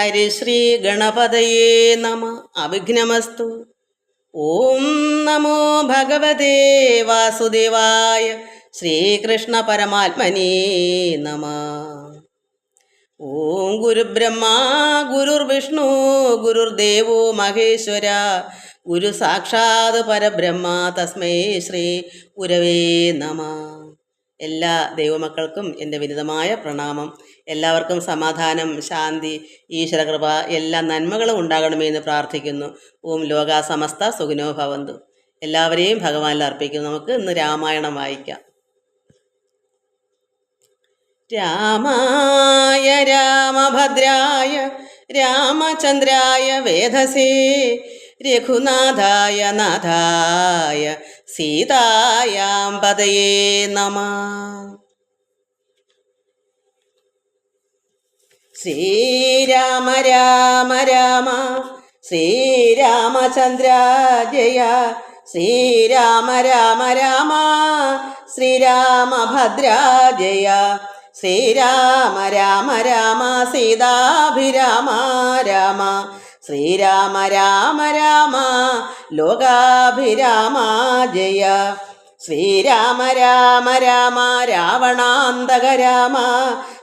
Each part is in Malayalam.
ഹരിശ്രീ ഗണപതയേ നമ. അവിഘ്നമസ്തു. ഓം നമോ ഭഗവതേ വാസുദേവായ. ശ്രീകൃഷ്ണ പരമാത്മനേ നമ. ഓം ഗുരുബ്രഹ്മാ ഗുരുർവിഷ്ണു ഗുരുർദേവോ മഹേശ്വര. ഗുരു സാക്ഷാത് പരബ്രഹ്മ തസ്മൈ ശ്രീ ഗുരവേ നമ. എല്ലാ ദൈവമക്കൾക്കും എൻ്റെ വിനിതമായ പ്രണാമം. എല്ലാവർക്കും സമാധാനം, ശാന്തി, ഈശ്വരകൃപ, എല്ലാ നന്മകളും ഉണ്ടാകണമെന്ന് പ്രാർത്ഥിക്കുന്നു. ഓം ലോകാ സമസ്ത സുഖിനോ ഭവന്തു. എല്ലാവരെയും ഭഗവാനിൽ അർപ്പിക്കുന്നു. നമുക്ക് ഇന്ന് രാമായണം വായിക്കാം. രാമായ രാമഭദ്രായ രാമചന്ദ്രായ വേധസേ രഘുനാഥായ നാഥായ സീതായാം പതയേ നമഃ. ശ്രീരാമ രാമ രാമ ശ്രീരാമചന്ദ്ര ജയ. ശ്രീരാമ രാമ രാമ ശ്രീരാമഭദ്ര ജയ. ശ്രീരാമ രാമ രാമ സീതാഭിരാമ രാമ. ശ്രീരാമ രാമ രാമ ലോകാഭിരാമ ജയ. ശ്രീരാമ രാമ രാമ രാവണാന്തക രാമ.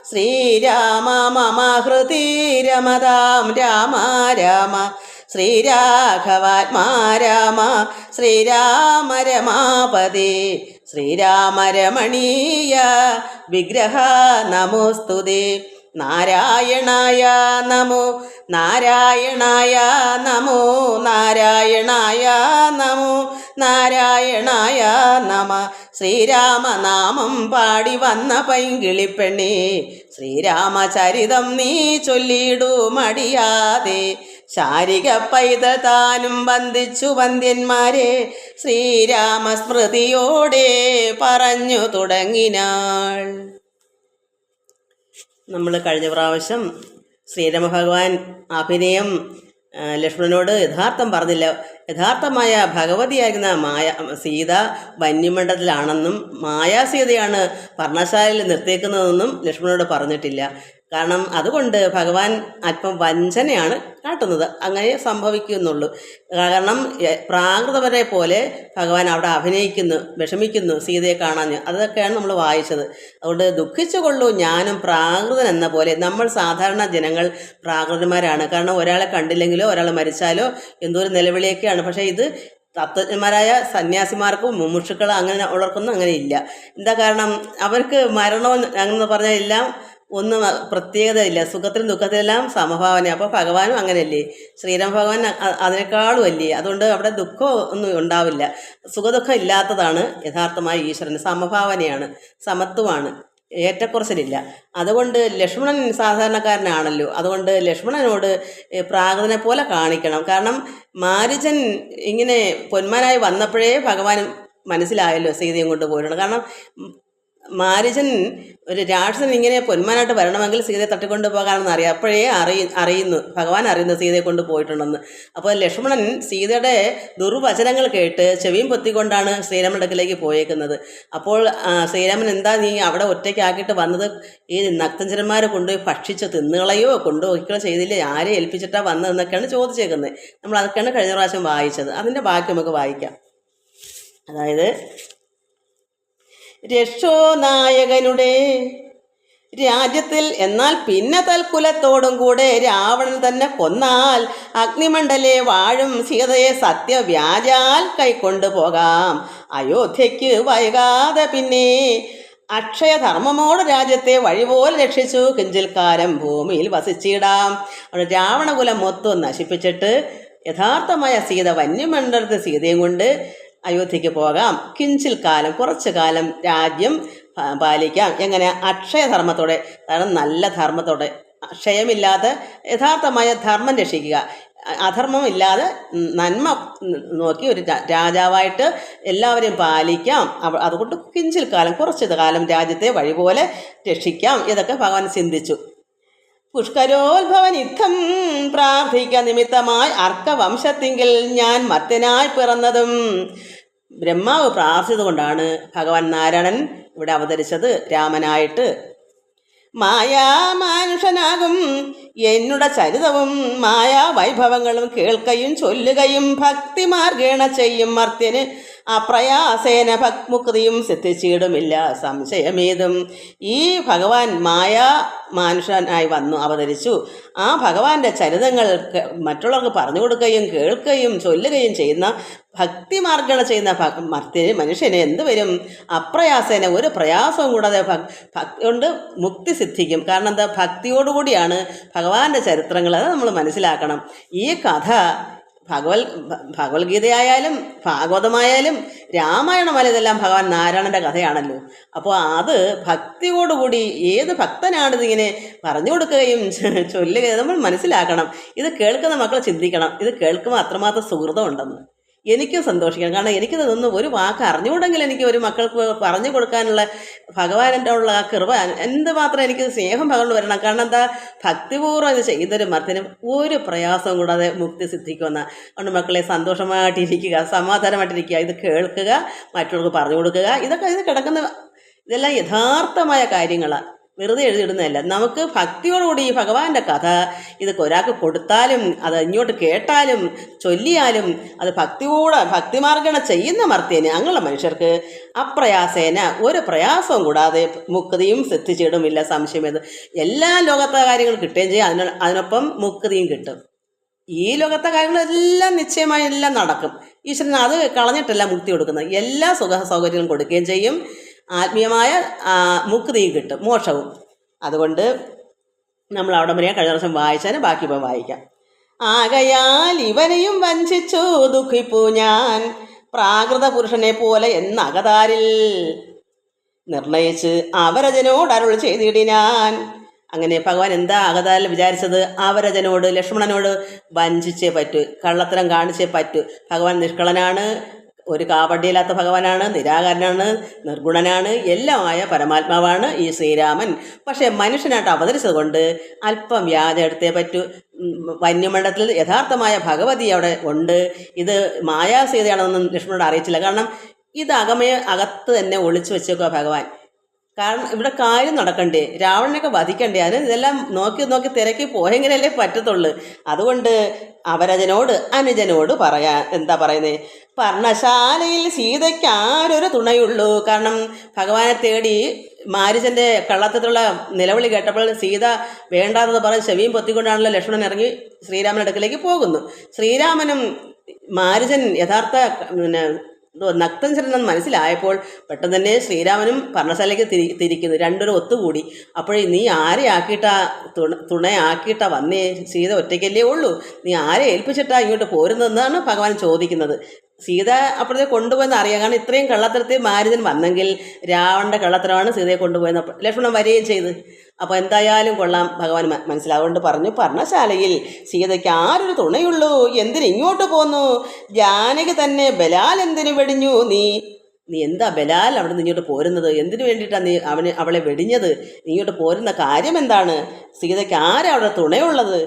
ശ്രീരാമ മമ ഹൃദി രമതാം രാമ രാമ. ശ്രീരാഘവാത്മാ രാമ. ശ്രീരാമ രമാപദേ. ശ്രീരാമ രമണീയ വിഗ്രഹ നമോസ്തുതേ. നാരായണായ നമോ നാരായണായ നമോ നാരായണായ നമോ നാരായണായ നമ. ശ്രീരാമനാമം പാടി വന്ന പൈങ്കിളിപ്പെണ്ണേ, ശ്രീരാമചരിതം നീ ചൊല്ലിടൂ മടിയാതെ. ശാരിക പൈതൽ താനും വന്ദിച്ചു വന്ദ്യന്മാരെ, ശ്രീരാമസ്മൃതിയോടെ പറഞ്ഞു തുടങ്ങിനാൾ. നമ്മൾ കഴിഞ്ഞ പ്രാവശ്യം ശ്രീരാമഭഗവാൻ അഭിനയം ലക്ഷ്മണനോട് യഥാർത്ഥം പറഞ്ഞില്ല. യഥാർത്ഥമായ ഭഗവതിയായിരുന്ന സീത വന്യമണ്ഡലത്തിലാണെന്നും മായാസീതയാണ് പർണശാലയിൽ നിർത്തിയേക്കുന്നതെന്നും ലക്ഷ്മണനോട് പറഞ്ഞിട്ടില്ല. കാരണം അതുകൊണ്ട് ഭഗവാൻ അല്പം വഞ്ചനയാണ് കാട്ടുന്നത്. അങ്ങനെ സംഭവിക്കുന്നുള്ളൂ. കാരണം പ്രാകൃതവരെ പോലെ ഭഗവാൻ അവിടെ അഭിനയിക്കുന്നു, വിഷമിക്കുന്നു സീതയെ കാണാൻ. അതൊക്കെയാണ് നമ്മൾ വായിച്ചത്. അതുകൊണ്ട് ദുഃഖിച്ചു കൊള്ളൂ, ഞാനും പ്രാകൃതൻ എന്ന പോലെ. നമ്മൾ സാധാരണ ജനങ്ങൾ പ്രാകൃതന്മാരാണ്. കാരണം ഒരാളെ കണ്ടില്ലെങ്കിലോ ഒരാൾ മരിച്ചാലോ എന്തോ ഒരു നിലവിളിയൊക്കെയാണ്. പക്ഷേ ഇത് തത്വജ്ഞന്മാരായ സന്യാസിമാർക്കും മുമുക്ഷുക്കൾ അങ്ങനെ ഉള്ളവർക്കൊന്നും അങ്ങനെ ഇല്ല. എന്താ കാരണം? അവർക്ക് മരണവും അങ്ങനെ പറഞ്ഞാൽ എല്ലാം ഒന്നും പ്രത്യേകതയില്ല. സുഖത്തിലും ദുഃഖത്തിലെല്ലാം സമഭാവന. അപ്പോൾ ഭഗവാനും അങ്ങനെയല്ലേ, ശ്രീരാമ ഭഗവാൻ അതിനേക്കാളും അല്ലേ. അതുകൊണ്ട് അവിടെ ദുഃഖം ഒന്നും ഉണ്ടാവില്ല. സുഖദുഃഖം ഇല്ലാത്തതാണ് യഥാർത്ഥമായ ഈശ്വരൻ. സമഭാവനയാണ്, സമത്വമാണ്, ഏറ്റക്കുറച്ചിലില്ല. അതുകൊണ്ട് ലക്ഷ്മണൻ സാധാരണക്കാരനാണല്ലോ. അതുകൊണ്ട് ലക്ഷ്മണനോട് പ്രാകൃതനെ പോലെ കാണിക്കണം. കാരണം മാരീചൻ ഇങ്ങനെ പൊന്മാനായി വന്നപ്പോഴേ ഭഗവാൻ മനസ്സിലായല്ലോ സീതയും കൊണ്ട് പോയിട്ടുണ്ട്. കാരണം മാരീചൻ ഒരു രാക്ഷസൻ ഇങ്ങനെ പൊന്മാനായിട്ട് വരണമെങ്കിൽ സീതയെ തട്ടിക്കൊണ്ട് പോകാമെന്ന് അറിയാം. അപ്പോഴേ അറിയുന്നു ഭഗവാൻ അറിയുന്നു സീതയെ കൊണ്ട് പോയിട്ടുണ്ടെന്ന്. അപ്പോൾ ലക്ഷ്മണൻ സീതയുടെ ദുർവചനങ്ങൾ കേട്ട് ചെവിയും പൊത്തിക്കൊണ്ടാണ് ശ്രീരാമൻ്റെ അടുക്കിലേക്ക് പോയേക്കുന്നത്. അപ്പോൾ ശ്രീരാമൻ എന്താ നീ അവിടെ ഒറ്റയ്ക്കാക്കിയിട്ട് വന്നത്? ഈ നക്തഞ്ചരന്മാരെ കൊണ്ടുപോയി ഭക്ഷിച്ച് തിന്നുകളയോ കൊണ്ടുപോയിക്കോ ചെയ്തില്ലേ? ആരെ ഏൽപ്പിച്ചിട്ടാണ് വന്നതെന്നൊക്കെയാണ് ചോദിച്ചേക്കുന്നത്. നമ്മൾ അതൊക്കെയാണ് കഴിഞ്ഞ പ്രാവശ്യം വായിച്ചത്. അതിൻ്റെ ബാക്കി നമുക്ക് വായിക്കാം. അതായത് രക്ഷോനായകനുടെ രാജ്യത്തിൽ എന്നാൽ പിന്നെ തൽക്കുലത്തോടും കൂടെ രാവണൻ തന്നെ കൊന്നാൽ അഗ്നിമണ്ഡലെ വാഴും സീതയെ സത്യവ്യാജാൽ കൈക്കൊണ്ടു പോകാം. അയോധ്യയ്ക്ക് വൈകാതെ പിന്നെ അക്ഷയധർമ്മമോട് രാജ്യത്തെ വഴിപോലെ രക്ഷിച്ചു കിഞ്ചിൽ കാലം ഭൂമിയിൽ വസിച്ചിടാം. രാവണകുലം മൊത്തം നശിപ്പിച്ചിട്ട് യഥാർത്ഥമായ സീത വന്യമണ്ഡലത്തെ സീതയും കൊണ്ട് അയോധ്യയ്ക്ക് പോകാം. കിഞ്ചിൽ കാലം, കുറച്ചു കാലം രാജ്യം പാലിക്കാം. എങ്ങനെ? അക്ഷയധർമ്മത്തോടെ, കാരണം നല്ല ധർമ്മത്തോടെ, ക്ഷയമില്ലാതെ യഥാർത്ഥമായ ധർമ്മം രക്ഷിക്കുക. അധർമ്മം ഇല്ലാതെ നന്മ നോക്കി ഒരു രാജാവായിട്ട് എല്ലാവരെയും പാലിക്കാം. അതുകൊണ്ട് കിഞ്ചിൽ കാലം, കുറച്ച് കാലം രാജ്യത്തെ വഴിപോലെ രക്ഷിക്കാം. ഇതൊക്കെ ഭഗവാൻ ചിന്തിച്ചു. പുഷ്കരോത്ഭവൻ യുദ്ധം പ്രാർത്ഥിക്ക നിമിത്തമായി അർക്കവംശത്തിങ്കിൽ ഞാൻ മർത്യനായി പിറന്നതും. ബ്രഹ്മാവ് പ്രാർത്ഥിച്ചതുകൊണ്ടാണ് ഭഗവാൻ നാരായണൻ ഇവിടെ അവതരിച്ചത് രാമനായിട്ട്. മായാമാനുഷനാകും എന്നുടെ ചരിതവും മായാ വൈഭവങ്ങളും കേൾക്കയും ചൊല്ലുകയും ഭക്തിമാർഗേണ ചെയ്യും മർത്യന് അപ്രയാസേന മുക്തിയും സിദ്ധിച്ചിടുമില്ല സംശയമേതും. ഈ ഭഗവാൻ മായാ മാനുഷനായി വന്നു അവതരിച്ചു. ആ ഭഗവാന്റെ ചരിതങ്ങൾ മറ്റുള്ളവർക്ക് പറഞ്ഞു കൊടുക്കുകയും കേൾക്കുകയും ചൊല്ലുകയും ചെയ്യുന്ന ഭക്തിമാർഗണ ചെയ്യുന്ന മനുഷ്യന് എന്ത് വരും? അപ്രയാസേന, ഒരു പ്രയാസവും കൂടാതെ കൊണ്ട് മുക്തി സിദ്ധിക്കും. കാരണം എന്താ? ഭക്തിയോടുകൂടിയാണ് ഭഗവാന്റെ ചരിത്രങ്ങൾ. അത് നമ്മൾ മനസ്സിലാക്കണം. ഈ കഥ ഭഗവത്ഗീതയായാലും ഭാഗവതമായാലും രാമായണമായാലും ഇതെല്ലാം ഭഗവാൻ നാരായണൻ്റെ കഥയാണല്ലോ. അപ്പോൾ അത് ഭക്തിയോടുകൂടി ഏത് ഭക്തനാണിതിങ്ങനെ പറഞ്ഞു കൊടുക്കുകയും ചൊല്ലുകയും നമ്മൾ മനസ്സിലാക്കണം. ഇത് കേൾക്കുന്ന മക്കൾ ചിന്തിക്കണം, ഇത് കേൾക്കുമ്പോൾ അത്രമാത്രം സുഹൃതം ഉണ്ടെന്ന്. എനിക്കും സന്തോഷിക്കണം. കാരണം എനിക്കിതൊന്നും ഒരു വാക്ക് അറിഞ്ഞുകൂടെങ്കിൽ എനിക്ക് ഒരു മക്കൾക്ക് പറഞ്ഞു കൊടുക്കാനുള്ള ഭഗവാൻ്റെ ഉള്ള ആ കൃപ എന്തുമാത്രം എനിക്ക് സ്നേഹം പകർന്നു വരണം. കാരണം എന്താ? ഭക്തിപൂർവ്വം ഇത് ചെയ്തൊരു മർത്തിനും ഒരു പ്രയാസവും കൂടാതെ മുക്തി സിദ്ധിക്കുമെന്ന. അതുകൊണ്ട് മക്കളെ സന്തോഷമായിട്ടിരിക്കുക, സമാധാനമായിട്ടിരിക്കുക, ഇത് കേൾക്കുക, മറ്റുള്ളവർക്ക് പറഞ്ഞു കൊടുക്കുക. ഇതൊക്കെ ഇത് കിടക്കുന്ന ഇതെല്ലാം യഥാർത്ഥമായ കാര്യങ്ങളാണ്, വെറുതെ എഴുതിയിടുന്നതല്ല. നമുക്ക് ഭക്തിയോടുകൂടി ഈ ഭഗവാന്റെ കഥ ഇത് ഒരാൾക്ക് കൊടുത്താലും അത് ഇങ്ങോട്ട് കേട്ടാലും ചൊല്ലിയാലും അത് ഭക്തിമാർഗണ ചെയ്യുന്ന മർത്യന് അങ്ങനെയുള്ള മനുഷ്യർക്ക് അപ്രയാസേന, ഒരു പ്രയാസവും കൂടാതെ മുക്തിയും സിദ്ധിച്ചിടുമില്ല സംശയമേത്. എല്ലാ ലോകത്തെ കാര്യങ്ങളും കിട്ടുകയും ചെയ്യും, അതിനൊപ്പം മുക്തിയും കിട്ടും. ഈ ലോകത്തെ കാര്യങ്ങളെല്ലാം നിശ്ചയമായി എല്ലാം നടക്കും. ഈശ്വരൻ അത് കളഞ്ഞിട്ടല്ല മുക്തി കൊടുക്കുന്നത്. എല്ലാ സുഖ സൗകര്യങ്ങളും കൊടുക്കുകയും ചെയ്യും, ആത്മീയമായ മുക്തിയും കിട്ടും, മോക്ഷവും. അതുകൊണ്ട് നമ്മൾ അവിടെ വരെ കഴിഞ്ഞ ദിവസം വായിച്ചാൽ ബാക്കി ഇപ്പം വായിക്കാം. ആകയാൽ ഇവനെയും വഞ്ചിച്ചു ദുഃഖിപ്പു ഞാൻ, പ്രാകൃത പുരുഷനെ പോലെ എന്നകതാരിൽ നിർണയിച്ച് അവരജനോട് അരുൾ ചെയ്തിടിനാൻ. അങ്ങനെ ഭഗവാൻ എന്താ അകതാരിൽ വിചാരിച്ചത്? അവരജനോട്, ലക്ഷ്മണനോട് വഞ്ചിച്ചേ പറ്റൂ, കള്ളത്തരം കാണിച്ചേ പറ്റൂ. ഭഗവാൻ നിഷ്കളനാണ്, ഒരു കാപട്യമില്ലാത്ത ഭഗവാനാണ്, നിരാകാരനാണ്, നിർഗുണനാണ്, എല്ലാമായ പരമാത്മാവാണ് ഈ ശ്രീരാമൻ. പക്ഷേ മനുഷ്യനായിട്ട് അവതരിച്ചത് കൊണ്ട് അല്പം വ്യാജം എടുത്തേ പറ്റൂ. വന്യമണ്ഡലത്തിൽ യഥാർത്ഥമായ ഭഗവതി അവിടെ ഉണ്ട്. ഇത് മായാസീതയാണെന്നൊന്നും ലക്ഷ്മണനോട് അറിയിച്ചില്ല. കാരണം ഇത് അകത്ത് തന്നെ ഒളിച്ചു വെച്ചേക്കുക ഭഗവാൻ. കാരണം ഇവിടെ കാര്യം നടക്കണ്ടേ, രാവണനൊക്കെ വധിക്കണ്ടേ, അതിന് ഇതെല്ലാം നോക്കി തിരക്കി പോയെങ്കിലല്ലേ പറ്റത്തുള്ളൂ. അതുകൊണ്ട് അവരജനോട് അനുജനോട് എന്താ പറയുന്നത്? പർണശാലയിൽ സീതയ്ക്ക് ആരൊരു തുണയുള്ളൂ. കാരണം ഭഗവാനെ തേടി മാരീചൻ്റെ കള്ളത്തത്തിലുള്ള നിലവിളി കേട്ടപ്പോൾ സീത വേണ്ടാതെന്ന് പറഞ്ഞ് ചെവിയും പൊത്തിക്കൊണ്ടാണല്ലോ ലക്ഷ്മണൻ ഇറങ്ങി ശ്രീരാമൻ്റെ അടുക്കിലേക്ക് പോകുന്നു. ശ്രീരാമനും മാരീചൻ യഥാർത്ഥ നക്തഞ്ചരനെന്ന് മനസ്സിലായപ്പോൾ പെട്ടെന്ന് തന്നെ ശ്രീരാമനും പർണശാലയ്ക്ക് തിരിക്കുന്നു. രണ്ടുപേരും ഒത്തുകൂടി. അപ്പോഴേ നീ ആരെ തുണയാക്കിയിട്ടാ വന്നേ? സീത ഒറ്റയ്ക്കല്ലേ ഉള്ളൂ, നീ ആരെ ഏൽപ്പിച്ചിട്ടാ ഇങ്ങോട്ട് പോരുന്നതെന്നാണ് ഭഗവാൻ ചോദിക്കുന്നത്. സീത അപ്പോഴത്തെ കൊണ്ടുപോയെന്ന് അറിയാം. കാരണം ഇത്രയും കള്ളത്തരത്തിൽ മാരുതൻ വന്നെങ്കിൽ രാവണൻ്റെ കള്ളത്തരമാണ് സീതയെ കൊണ്ടുപോയെന്ന് ലക്ഷ്മണൻ വരികയും ചെയ്ത്. അപ്പോൾ എന്തായാലും കൊള്ളാം, ഭഗവാൻ മനസ്സിലാവുകൊണ്ട് പറഞ്ഞു, പർണശാലയിൽ സീതയ്ക്ക് ആരൊരു തുണയുള്ളൂ, എന്തിന് ഇങ്ങോട്ട് പോന്നു? ജാനകി തന്നെ ബലാൽ എന്തിനു വെടിഞ്ഞു? നീ എന്താ ബലാൽ അവിടെ നിന്ന് ഇങ്ങോട്ട് പോരുന്നത്? എന്തിനു വേണ്ടിയിട്ടാണ് നീ അവളെ വെടിഞ്ഞത്? നീ ഇങ്ങോട്ട് പോരുന്ന കാര്യം എന്താണ്? സീതയ്ക്ക് ആരാ അവിടെ തുണയുള്ളത്?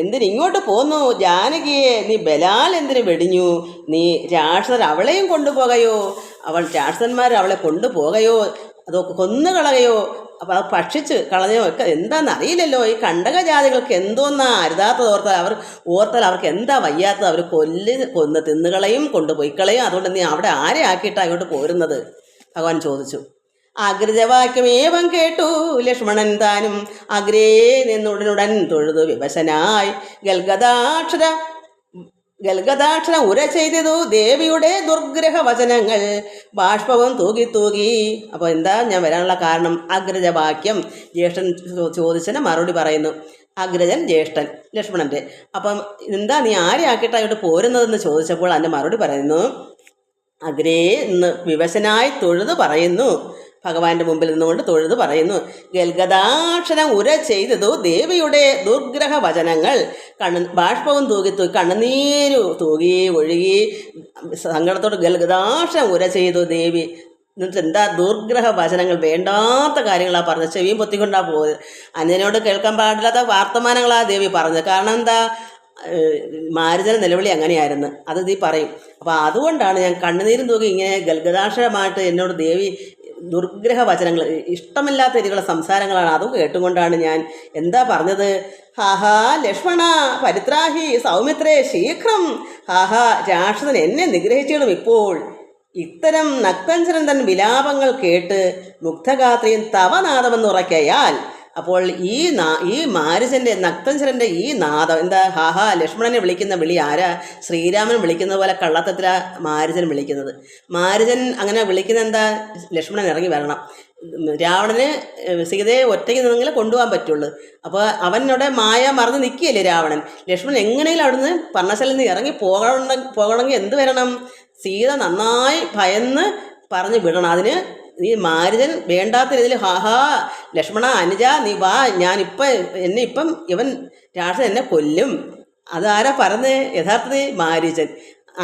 എന്തിന് ഇങ്ങോട്ട് പോന്നു? ജാനകിയെ നീ ബലാൽ എന്തിനു വെടിഞ്ഞു? നീ രാക്ഷസർ അവളെയും കൊണ്ടുപോകയോ? രാക്ഷസന്മാർ അവളെ കൊണ്ടുപോകയോ? അതൊക്കെ കൊന്നുകളയോ? അപ്പോൾ അത് ഭക്ഷിച്ച് കളഞ്ഞോ ഒക്കെ എന്താണെന്ന് അറിയില്ലല്ലോ. ഈ കണ്ടകജാതികൾക്ക് എന്തോന്നാ അരുതാത്തത് ഓർത്താൽ അവർക്ക് എന്താ വയ്യാത്തത്? അവർ കൊന്ന് തിന്നുകളയും കൊണ്ടുപോയിക്കളയും. അതുകൊണ്ട് നീ അവിടെ ആരെ ആക്കിയിട്ടാണ് അങ്ങോട്ട് പോരുന്നത്? ഭഗവാൻ ചോദിച്ചു. അഗ്രജവാക്യമേവം കേട്ടു ലക്ഷ്മണൻ താനും അഗ്രേ നിന്നുടനുടൻ തൊഴുതു വിവശനായി ഗൽഗദാക്ഷരം ഉര ചെയ്തതു ദേവിയുടെ ദുർഗ്രഹ വചനങ്ങൾ ബാഷ്പവും തൂകി. അപ്പോൾ എന്താ ഞാൻ വരാനുള്ള കാരണം? അഗ്രജവാക്യം. ജ്യേഷ്ഠൻ ചോദിച്ചതിന് മറുപടി പറയുന്നു. അഗ്രജൻ ജ്യേഷ്ഠൻ ലക്ഷ്മണൻ്റെ. അപ്പം എന്താ നീ ആരെ ആക്കിയിട്ടാണ് അങ്ങോട്ട് പോരുന്നതെന്ന് ചോദിച്ചപ്പോൾ അതിൻ്റെ മറുപടി പറയുന്നു, അഗ്രേ എന്ന് വിവശനായി തൊഴുത് പറയുന്നു. ഭഗവാന്റെ മുമ്പിൽ നിന്നുകൊണ്ട് തൊഴുത് പറയുന്നു, ഗൽഗദാക്ഷരം ഉര ചെയ്തതു ദേവിയുടെ ദുർഗ്രഹ വചനങ്ങൾ. ബാഷ്പവും തൂകി കണ്ണുനീരു തൂകി ഒഴുകി സങ്കടത്തോട് ഗൽഗദാക്ഷരം ഉര ചെയ്തു ദേവി. എന്നിട്ട് എന്താ ദുർഗ്രഹ വചനങ്ങൾ, വേണ്ടാത്ത കാര്യങ്ങളാണ് പറഞ്ഞത്. ചെവിയും പൊത്തിക്കൊണ്ടാണ് പോയത്. അന്യനോട് കേൾക്കാൻ പാടില്ലാത്ത വർത്തമാനങ്ങളാണ് ദേവി പറഞ്ഞത്. കാരണം എന്താ? മാരുതന നിലവിളി അങ്ങനെയായിരുന്നു. അത് നീ പറയും. അപ്പോൾ അതുകൊണ്ടാണ് ഞാൻ കണ്ണുനീരും തൂകി ഇങ്ങനെ ഗൽഗദാക്ഷരമായിട്ട് എന്നോട് ദേവി ദുർഗ്രഹ വചനങ്ങൾ, ഇഷ്ടമില്ലാത്ത രീതിയിലുള്ള സംസാരങ്ങളാണ്. അതും കേട്ടുകൊണ്ടാണ് ഞാൻ എന്താ പറഞ്ഞത്, ഹാഹാ ലക്ഷ്മണ പരിത്രാഹി സൗമിത്രേ ശീഘ്രം, ഹാഹാ രാക്ഷസൻ എന്നെ നിഗ്രഹിച്ചിടും ഇപ്പോൾ. ഇത്തരം നക്തഞ്ചരൻ തൻ വിലാപങ്ങൾ കേട്ട് മുഗ്ധഗാത്രിയും തവനാദമെന്നുറയ്ക്കയാൽ. അപ്പോൾ ഈ മാരുജൻ്റെ നക്തഞ്ചരൻ്റെ ഈ നാദം എന്താ, ഹാഹാ ലക്ഷ്മണനെ വിളിക്കുന്ന വിളി ആരാ? ശ്രീരാമൻ വിളിക്കുന്ന പോലെ കള്ളത്തത്തിലാ മാരുജൻ വിളിക്കുന്നത്. മാരുജൻ അങ്ങനെ വിളിക്കുന്ന എന്താ, ലക്ഷ്മണൻ ഇറങ്ങി വരണം, രാവണന് സീതയെ ഒറ്റയ്ക്ക് നിന്നെങ്കിലേ കൊണ്ടുപോകാൻ പറ്റുള്ളൂ. അപ്പോൾ അവനോടെ മായ മറന്ന് നിൽക്കുകയല്ലേ രാവണൻ. ലക്ഷ്മണൻ എങ്ങനെയും അവിടുന്ന് പർണശാലയിൽ നിന്ന് ഇറങ്ങി പോകണമെങ്കിൽ എന്ത് വരണം? സീത നന്നായി ഭയന്ന് പറഞ്ഞു വിടണം. അതിന് നീ മാരുജൻ വേണ്ടാത്ത രീതിയിൽ ഹാഹാ ലക്ഷ്മണ അനുജ നീ വാ, ഇപ്പം ഇവൻ രാക്ഷസൻ എന്നെ കൊല്ലും. അതാരാ പറഞ്ഞത്? യഥാർത്ഥത്തിൽ മാരുജൻ.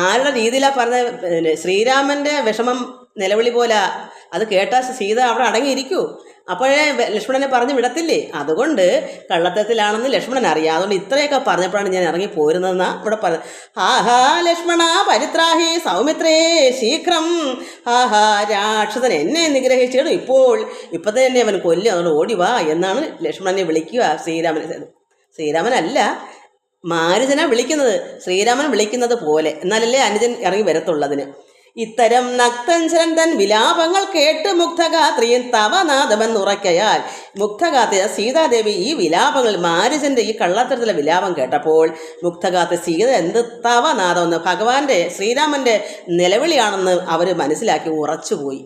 ആരുടെ രീതിയിലാണ് പറഞ്ഞത്? ശ്രീരാമൻ്റെ വിഷമം നിലവിളി പോലെ. അത് കേട്ടാൽ സീത അവിടെ അടങ്ങിയിരിക്കൂ. അപ്പോഴേ ലക്ഷ്മണനെ പറഞ്ഞു വിടത്തില്ലേ. അതുകൊണ്ട് കള്ളത്തരത്തിലാണെന്ന് ലക്ഷ്മണൻ അറിയാം. അതുകൊണ്ട് ഇത്രയൊക്കെ പറഞ്ഞപ്പോഴാണ് ഞാൻ ഇറങ്ങി പോരുന്നതെന്നാണ് ഇവിടെ പറഞ്ഞത്. ഹാഹാ ലക്ഷ്മണ പരിത്രാഹി സൗമിത്രേ ശീഘ്രം, ഹാഹാ രാക്ഷസൻ എന്നെ നിഗ്രഹിച്ചിടും ഇപ്പോൾ. ഇപ്പോഴത്തെ തന്നെ അവൻ കൊല്ലും, അതുകൊണ്ട് ഓടി വാ എന്നാണ് ലക്ഷ്മണനെ വിളിക്കുക ശ്രീരാമനല്ല, മാരുജനാണ് വിളിക്കുന്നത്. ശ്രീരാമൻ വിളിക്കുന്നത് പോലെ എന്നാലല്ലേ അനുജൻ ഇറങ്ങി വരത്തുള്ളതിന്. ഇത്തരം നക്തഞ്ചരൻ തൻ വിലാപങ്ങൾ കേട്ട് മുഗ്ധഗാത്രിയും തവനാദമെന്നുറയ്ക്കയാൽ. മുഗ്ധഗാത്രി സീതാദേവി ഈ വിലാപങ്ങൾ, മാരുജൻ്റെ ഈ കള്ളത്തരത്തിലെ വിലാപം കേട്ടപ്പോൾ മുഗ്ധഗാത്രി സീത എന്ത് തവനാദമെന്ന്, ഭഗവാന്റെ ശ്രീരാമൻ്റെ നിലവിളിയാണെന്ന് അവർ മനസ്സിലാക്കി ഉറച്ചുപോയി.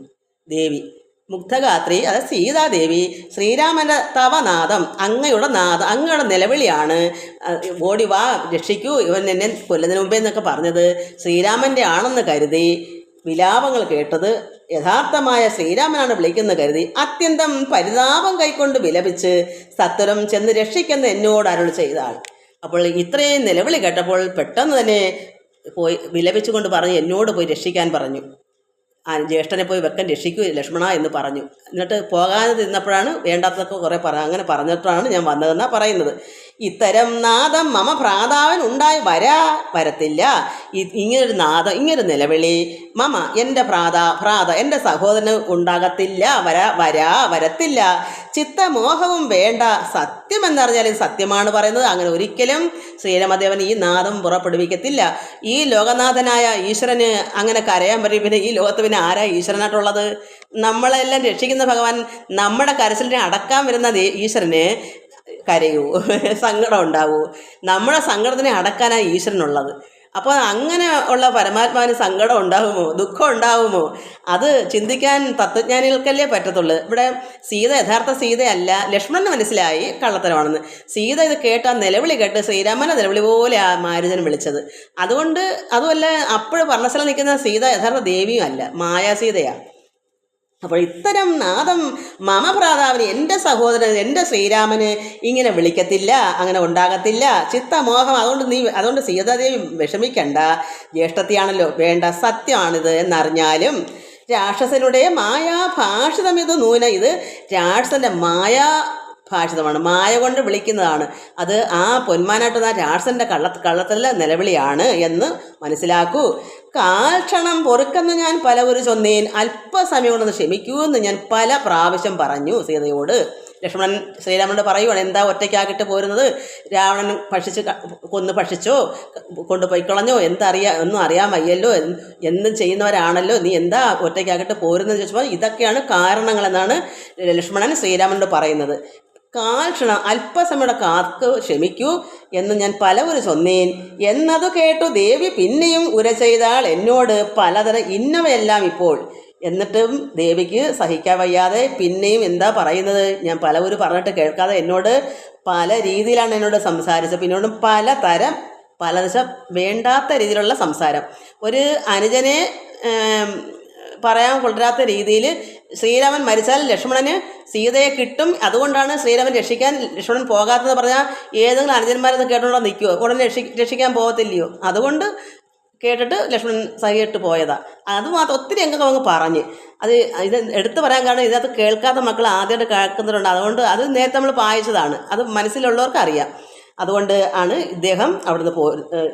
ദേവി മുഗ്ധഗാത്രി, അതായത് സീതാദേവി ശ്രീരാമൻ്റെ തവനാദം, അങ്ങയുടെ നിലവിളിയാണ്, ഓടി വാ രക്ഷിക്കൂ ഇവൻ എന്നെ കൊല്ലുന്നതിന് മുമ്പേ എന്നൊക്കെ പറഞ്ഞത് ശ്രീരാമൻ്റെ ആണെന്ന് കരുതി വിലാപങ്ങൾ കേട്ടത് യഥാർത്ഥമായ ശ്രീരാമനാണ് വിളിക്കുന്നത് കരുതി അത്യന്തം പരിതാപം കൈക്കൊണ്ട് വിലപിച്ച് സത്വരം ചെന്ന് രക്ഷിക്കുന്ന എന്നോട് അരുൾ ചെയ്താൾ. അപ്പോൾ ഇത്രയും നിലവിളി കേട്ടപ്പോൾ പെട്ടെന്ന് തന്നെ പോയി വിലപിച്ചുകൊണ്ട് പറഞ്ഞ് എന്നോട് പോയി രക്ഷിക്കാൻ പറഞ്ഞു. ജ്യേഷ്ഠനെ പോയി വെക്കൻ രക്ഷിക്കൂ ലക്ഷ്മണ എന്ന് പറഞ്ഞു. എന്നിട്ട് പോകാതെ നിന്നപ്പോഴാണ് വേണ്ടാത്തതൊക്കെ കുറേ അങ്ങനെ പറഞ്ഞിട്ടാണ് ഞാൻ വന്നതെന്നാണ് പറയുന്നത്. ഇത്തരം നാദം മമ ഭ്രാതാവൻ ഉണ്ടായി വരത്തില്ല. ഇങ്ങനൊരു നാദം, ഇങ്ങനൊരു നിലവിളി മമ എൻ്റെ ഭ്രാത എൻ്റെ സഹോദരന് ഉണ്ടാകത്തില്ല, വരത്തില്ല. ചിത്തമോഹവും വേണ്ട. സത്യമെന്നറിഞ്ഞാൽ ഇത് സത്യമാണ് പറയുന്നത്. അങ്ങനെ ഒരിക്കലും ശ്രീരാമദേവൻ ഈ നാദം പുറപ്പെടുവിക്കത്തില്ല. ഈ ലോകനാഥനായ ഈശ്വരന് അങ്ങനെ കരയാൻ പറ്റും. പിന്നെ ഈ ലോകത്ത് പിന്നെ ആരാ ഈശ്വരനായിട്ടുള്ളത്? നമ്മളെല്ലാം രക്ഷിക്കുന്ന ഭഗവാൻ നമ്മുടെ കരച്ചിലിനെ അടക്കാൻ വരുന്ന ഈശ്വരന് കരയൂ, സങ്കടം ഉണ്ടാവൂ. നമ്മുടെ സങ്കടത്തിനെ അടക്കാനാണ് ഈശ്വരനുള്ളത്. അപ്പോൾ അങ്ങനെ ഉള്ള പരമാത്മാവിന് സങ്കടം ഉണ്ടാകുമോ, ദുഃഖം ഉണ്ടാകുമോ? അത് ചിന്തിക്കാൻ തത്വജ്ഞാനികൾക്കല്ലേ പറ്റത്തുള്ളൂ. ഇവിടെ സീത യഥാർത്ഥ സീതയല്ല, ലക്ഷ്മണന് മനസ്സിലായി കള്ളത്തരമാണെന്ന്. സീത ഇത് കേട്ട് ആ നിലവിളി കേട്ട് ശ്രീരാമൻ്റെ നിലവിളി പോലെ ആ മാരുജൻ വിളിച്ചത്. അതുകൊണ്ട് അതുമല്ല, അപ്പോഴും പർണശാല നിൽക്കുന്ന സീത യഥാർത്ഥ ദേവിയും അല്ല, മായാസീതയാണ്. അപ്പോൾ ഇത്തരം നാദം മമ ഭ്രാതാവിന്, എൻ്റെ സഹോദരൻ എൻ്റെ ശ്രീരാമന് ഇങ്ങനെ വിളിക്കത്തില്ല, അങ്ങനെ ഉണ്ടാകത്തില്ല. ചിത്തമോഹം, അതുകൊണ്ട് സീതാദേവി വിഷമിക്കണ്ട, ജ്യേഷ്ഠത്തിയാണല്ലോ, വേണ്ട, സത്യമാണിത് എന്നറിഞ്ഞാലും രാക്ഷസനുടെ മായാഭാഷിതം ഇത് നൂന, ഇത് രാക്ഷസൻ്റെ ഭാഷിതമാണ്, മായ കൊണ്ട് വിളിക്കുന്നതാണ്. അത് ആ പൊന്മാനായിട്ടുള്ള രാക്ഷസൻ്റെ കള്ളത്തിലെ നിലവിളിയാണ് എന്ന് മനസ്സിലാക്കൂ. കാൽക്ഷണം പൊറുക്കെന്ന് ഞാൻ പലവരു ചൊന്നേൻ, അല്പസമയം കൊണ്ടൊന്ന് ക്ഷമിക്കൂ എന്ന് ഞാൻ പല പ്രാവശ്യം പറഞ്ഞു സീതയോട്. ലക്ഷ്മണൻ ശ്രീരാമനോട് പറയുവാണ്, എന്താ ഒറ്റയ്ക്കാക്കിട്ട് പോരുന്നത്? രാവണൻ കൊന്ന് ഭക്ഷിച്ചോ, കൊണ്ടുപോയിക്കളഞ്ഞോ, ഒന്നും അറിയാൻ വയ്യല്ലോ, എന്തും ചെയ്യുന്നവരാണല്ലോ, നീ എന്താ ഒറ്റയ്ക്കാക്കിട്ട് പോരുന്നതെന്ന് ചോദിച്ചപ്പോൾ ഇതൊക്കെയാണ് കാരണങ്ങളെന്നാണ് ലക്ഷ്മണൻ ശ്രീരാമനോട് പറയുന്നത്. കാൽക്ഷണം അല്പസമയുടെ കാക്ക് ക്ഷമിക്കൂ എന്ന് ഞാൻ പലവരു ചൊന്നേൻ എന്നതു കേട്ടു ദേവി പിന്നെയും ഉര ചെയ്താൾ എന്നോട് പലതരം ഇന്നവയെല്ലാം ഇപ്പോൾ. എന്നിട്ടും ദേവിക്ക് സഹിക്കാൻ വയ്യാതെ പിന്നെയും എന്താ പറയുന്നത്, ഞാൻ പലവരു പറഞ്ഞിട്ട് കേൾക്കാതെ എന്നോട് പല രീതിയിലാണ് എന്നോട് സംസാരിച്ചത്. പിന്നോടും പലതരം വേണ്ടാത്ത രീതിയിലുള്ള സംസാരം. ഒരു അനുജനെ പറയാൻ കൊള്ളരാത്ത രീതിയിൽ ശ്രീരാമൻ മരിച്ചാൽ ലക്ഷ്മണന് സീതയെ കിട്ടും, അതുകൊണ്ടാണ് ശ്രീരാമൻ രക്ഷിക്കാൻ ലക്ഷ്മണൻ പോകാത്തതെന്ന് പറഞ്ഞാൽ ഏതെങ്കിലും അനുജന്മാരെന്ന് കേട്ടോണ്ടോ നിൽക്കുമോ? ഉടനെ രക്ഷിക്കാൻ പോകത്തില്ലയോ? അതുകൊണ്ട് കേട്ടിട്ട് ലക്ഷ്മണൻ സഹിയിട്ട് പോയതാണ്. അതുമാത്രം ഒത്തിരി അങ്ങ് പറഞ്ഞ് ഇത് എടുത്തു പറയാൻ കാരണം ഇതിനകത്ത് കേൾക്കാത്ത മക്കൾ ആദ്യമായിട്ട് കേൾക്കുന്നുണ്ട്. അതുകൊണ്ട് അത് നേരത്തെ നമ്മൾ വായിച്ചതാണ്, അത് മനസ്സിലുള്ളവർക്ക് അറിയാം. അതുകൊണ്ട് ആണ് ഇദ്ദേഹം അവിടുന്ന്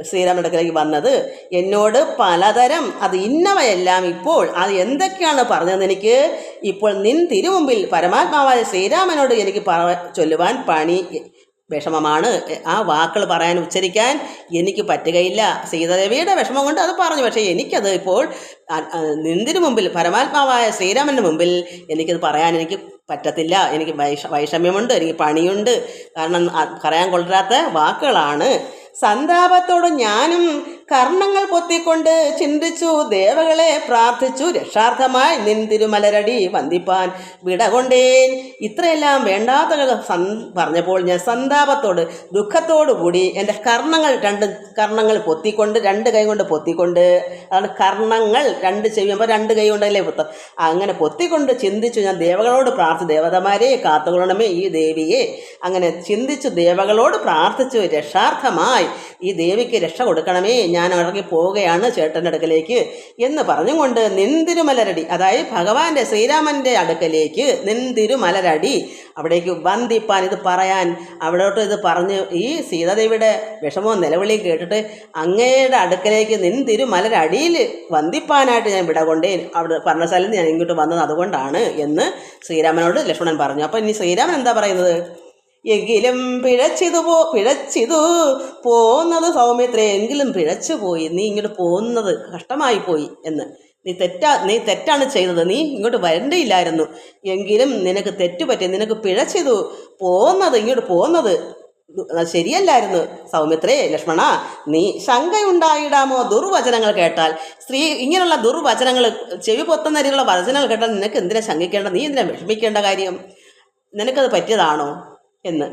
ശ്രീരാമൻ്റെ അടുക്കലേക്ക് വന്നത്. എന്നോട് പലതരം അത് ഇന്നവയെല്ലാം ഇപ്പോൾ അത് എന്തൊക്കെയാണ് പറഞ്ഞതെന്ന് എനിക്ക് ഇപ്പോൾ നിൻ തിരുമുമ്പിൽ പരമാത്മാവായ ശ്രീരാമനോട് എനിക്ക് ചൊല്ലുവാൻ വിഷമമാണ്. ആ വാക്കുകൾ പറയാൻ ഉച്ചരിക്കാൻ എനിക്ക് പറ്റുകയില്ല. സീതാദേവിയുടെ വിഷമം കൊണ്ട് അത് പറഞ്ഞു. പക്ഷേ എനിക്കത് ഇപ്പോൾ നിന്തിനു മുമ്പിൽ പരമാത്മാവായ ശ്രീരാമൻ്റെ മുമ്പിൽ എനിക്കത് പറയാൻ എനിക്ക് പറ്റത്തില്ല. എനിക്ക് വൈഷമ്യമുണ്ട്, എനിക്ക് പണിയുണ്ട്. കാരണം പറയാൻ കൊള്ളാത്ത വാക്കുകളാണ്. സന്താപത്തോട് ഞാനും കർണങ്ങൾ പൊത്തിക്കൊണ്ട് ചിന്തിച്ചു, ദേവകളെ പ്രാർത്ഥിച്ചു, രക്ഷാർത്ഥമായി നിൻ തിരുമലരടി വന്ദിപ്പാൻ വിടകൊണ്ടേൻ. ഇത്രയെല്ലാം വേണ്ടാത്ത പറഞ്ഞപ്പോൾ ഞാൻ സന്താപത്തോട് ദുഃഖത്തോടു കൂടി എൻ്റെ രണ്ട് കർണങ്ങൾ പൊത്തിക്കൊണ്ട്, രണ്ട് കൈ കൊണ്ട് പൊത്തിക്കൊണ്ട്, അതാണ് കർണങ്ങൾ, രണ്ട് ചെവിയുമ്പോൾ രണ്ട് കൈ കൊണ്ടല്ലേ പൊത്തം, അങ്ങനെ പൊത്തിക്കൊണ്ട് ചിന്തിച്ചു. ഞാൻ ദേവകളോട് ദേവതമാരെ കാത്തുകൊള്ളണമേ ഈ ദേവിയെ. അങ്ങനെ ചിന്തിച്ചു ദേവകളോട് പ്രാർത്ഥിച്ചു, രക്ഷാർത്ഥമായി ഈ ദേവിക്ക് രക്ഷ കൊടുക്കണമേ, ഞാൻ ഇറങ്ങി പോവുകയാണ് ചേട്ടൻ്റെ അടുക്കലേക്ക് എന്ന് പറഞ്ഞുകൊണ്ട് നിന്തിരുമലരടി, അതായത് ഭഗവാന്റെ ശ്രീരാമൻ്റെ അടുക്കലേക്ക് നിന്തിരുമലരടി അവിടേക്ക് വന്ദിപ്പാൻ, ഇത് പറയാൻ അവിടോട്ട് ഇത് പറഞ്ഞ് ഈ സീതാദേവിയുടെ വിഷമവും നിലവിളിയും കേട്ടിട്ട് അങ്ങയുടെ അടുക്കലേക്ക് നിന്തിരുമലരടിയിൽ വന്ദിപ്പാനായിട്ട് ഞാൻ വിടകൊണ്ടേ അവിടെ പറഞ്ഞ സ്ഥലത്ത് ഞാൻ ഇങ്ങോട്ട് വന്നത് അതുകൊണ്ടാണ് എന്ന് ശ്രീരാമനോട് ലക്ഷ്മണൻ പറഞ്ഞു. അപ്പം ഇനി ശ്രീരാമൻ എന്താ പറയുന്നത്? എങ്കിലും പിഴച്ചിതു പോന്നത് സൗമിത്രേ, എങ്കിലും പിഴച്ചു പോയി, നീ ഇങ്ങോട്ട് പോകുന്നത് കഷ്ടമായി പോയി എന്ന്. നീ തെറ്റാണ് ചെയ്തത്, നീ ഇങ്ങോട്ട് വരണ്ടയില്ലായിരുന്നു. എങ്കിലും നിനക്ക് തെറ്റുപറ്റി, നിനക്ക് പിഴച്ചിതു ഇങ്ങോട്ട് പോകുന്നത് ശരിയല്ലായിരുന്നു. സൗമിത്രേ, ലക്ഷ്മണ, നീ ശങ്കയുണ്ടായിടാമോ? ദുർവചനങ്ങൾ കേട്ടാൽ, ഇങ്ങനെയുള്ള ദുർവചനങ്ങൾ, ചെവി പൊത്തുന്ന രീതിയിലുള്ള വചനങ്ങൾ കേട്ടാൽ നിനക്ക് എന്തിനാ ശങ്കിക്കേണ്ട, നീ എന്തിനാ വിഷമിക്കേണ്ട കാര്യം? നിനക്കത് പറ്റിയതാണോ എന്ന്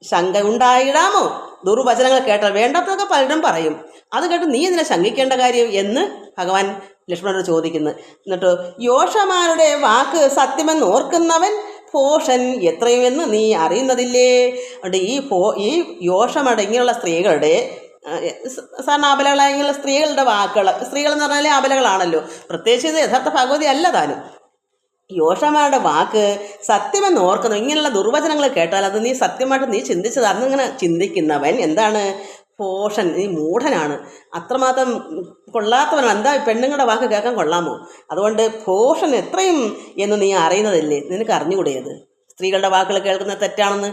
ശങ്ക ഉണ്ടായിടാമോ? ദുർവചനങ്ങൾ കേട്ടാൽ വേണ്ടാത്തതൊക്കെ പലരും പറയും, അത് കേട്ട് നീ എന്തിനാ ശങ്കിക്കേണ്ട കാര്യം എന്ന് ഭഗവാൻ ലക്ഷ്മണനോട് ചോദിക്കുന്നു. എന്നിട്ട് യോഷമാരുടെ വാക്ക് സത്യമെന്ന് ഓർക്കുന്നവൻ പോഷൻ എത്രയുമെന്ന് നീ അറിയുന്നതില്ലേ? അതുകൊണ്ട് ഈ യോഷമട ഇങ്ങനെയുള്ള സ്ത്രീകളുടെ സാധാരണ അബലകളായ ഇങ്ങനെയുള്ള സ്ത്രീകളുടെ വാക്കുകൾ, സ്ത്രീകളെന്ന് പറഞ്ഞാൽ അബലകളാണല്ലോ, പ്രത്യേകിച്ച് ഇത് യഥാർത്ഥ ഭഗവതി അല്ല താനും. യോഷമാരുടെ വാക്ക് സത്യമെന്ന് ഓർക്കുന്നു. ഇങ്ങനെയുള്ള ദുർവചനങ്ങൾ കേട്ടാൽ അത് നീ സത്യമായിട്ട് നീ ചിന്തിച്ചത് അന്നിങ്ങനെ ചിന്തിക്കുന്നവൻ എന്താണ്? പോഷൻ, നീ മൂഢനാണ്, അത്രമാത്രം കൊള്ളാത്തവനാണ്. എന്താ പെണ്ണുങ്ങളുടെ വാക്ക് കേൾക്കാൻ കൊള്ളാമോ? അതുകൊണ്ട് പോഷൻ എത്രയും എന്ന് നീ അറിയുന്നതല്ലേ, നിനക്ക് അറിഞ്ഞുകൂടിയത് സ്ത്രീകളുടെ വാക്കുകൾ കേൾക്കുന്നത് തെറ്റാണെന്ന്